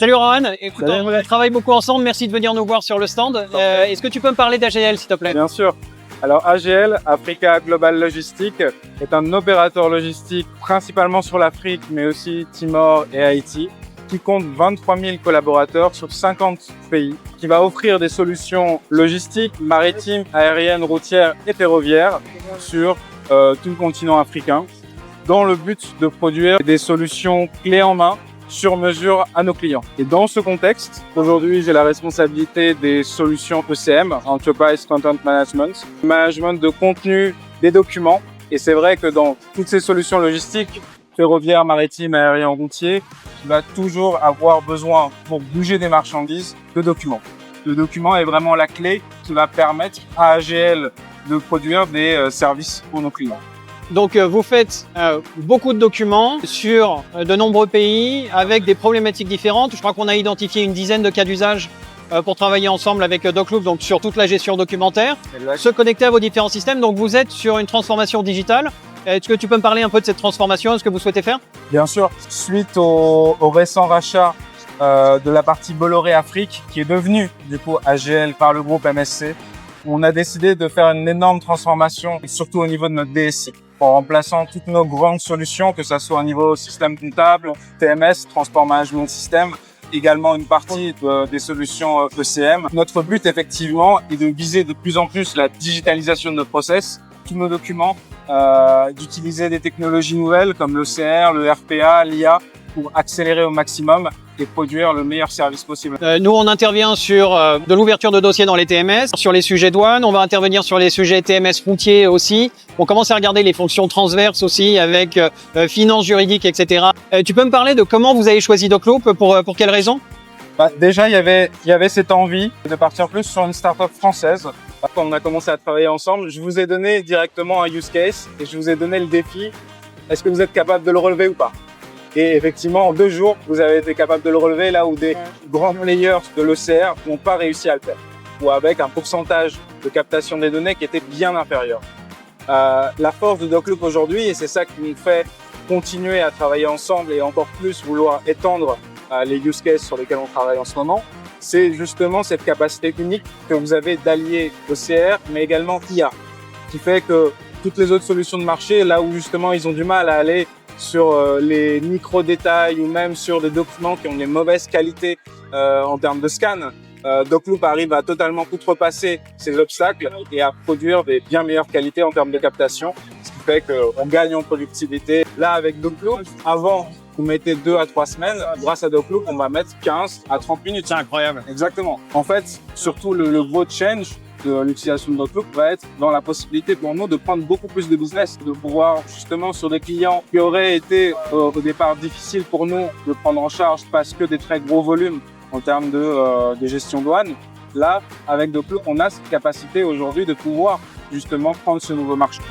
Salut Rohan, écoute, Salut, on travaille beaucoup ensemble, merci de venir nous voir sur le stand. Est-ce que tu peux me parler d'AGL s'il te plaît? Bien sûr. Alors AGL, Africa Global Logistics, est un opérateur logistique principalement sur l'Afrique, mais aussi Timor et Haïti, qui compte 23 000 collaborateurs sur 50 pays, qui va offrir des solutions logistiques, maritimes, aériennes, routières et ferroviaires sur tout le continent africain, dans le but de produire des solutions clés en main sur mesure à nos clients. Et dans ce contexte, aujourd'hui, j'ai la responsabilité des solutions ECM, Enterprise Content Management, management de contenu des documents. Et c'est vrai que dans toutes ces solutions logistiques, ferroviaires, maritimes, aériens, routiers, tu vas toujours avoir besoin, pour bouger des marchandises, de documents. Le document est vraiment la clé qui va permettre à AGL de produire des services pour nos clients. Donc vous faites beaucoup de documents sur de nombreux pays avec des problématiques différentes. Je crois qu'on a identifié une dizaine de cas d'usage pour travailler ensemble avec Docloop, donc sur toute la gestion documentaire, se connecter à vos différents systèmes. Donc vous êtes sur une transformation digitale. Est-ce que tu peux me parler un peu de cette transformation, ce que vous souhaitez faire? Bien sûr, suite au récent rachat de la partie Bolloré Afrique, qui est devenue du coup AGL par le groupe MSC, on a décidé de faire une énorme transformation, surtout au niveau de notre DSI, en remplaçant toutes nos grandes solutions, que ce soit au niveau système comptable, TMS, Transport Management System, également une partie des solutions ECM. Notre but, effectivement, est de viser de plus en plus la digitalisation de nos process, tous nos documents, d'utiliser des technologies nouvelles comme l'OCR, le RPA, l'IA, pour accélérer au maximum et produire le meilleur service possible. Nous, on intervient sur de l'ouverture de dossiers dans les TMS, sur les sujets douanes, on va intervenir sur les sujets TMS routiers aussi. On commence à regarder les fonctions transverses aussi avec finances juridiques, etc. Tu peux me parler de comment vous avez choisi Docloop, pour quelles raisons? Déjà, il y avait cette envie de partir plus sur une start-up française. Quand on a commencé à travailler ensemble, je vous ai donné directement un use case et je vous ai donné le défi. Est-ce que vous êtes capable de le relever ou pas? Et effectivement, en 2 jours, vous avez été capable de le relever là où des grands players de l'OCR n'ont pas réussi à le faire, ou avec un pourcentage de captation des données qui était bien inférieur. La force de Docloop aujourd'hui, et c'est ça qui nous fait continuer à travailler ensemble et encore plus vouloir étendre les use cases sur lesquels on travaille en ce moment, c'est justement cette capacité unique que vous avez d'allier OCR, mais également IA, qui fait que toutes les autres solutions de marché, là où justement ils ont du mal à aller sur les micro-détails ou même sur des documents qui ont des mauvaises qualités en termes de scan, Docloop arrive à totalement outrepasser ces obstacles et à produire des bien meilleures qualités en termes de captation, ce qui fait qu'on gagne en productivité. Là, avec Docloop, avant, vous mettez 2 à 3 semaines, grâce à Docloop, on va mettre 15 à 30 minutes. C'est incroyable. Exactement. En fait, surtout le gros change de l'utilisation de Docloop va être dans la possibilité pour nous de prendre beaucoup plus de business, de pouvoir justement sur des clients qui auraient été au départ difficiles pour nous de prendre en charge parce que des très gros volumes en termes de gestion douane. Là, avec Docloop, on a cette capacité aujourd'hui de pouvoir justement prendre ce nouveau marché.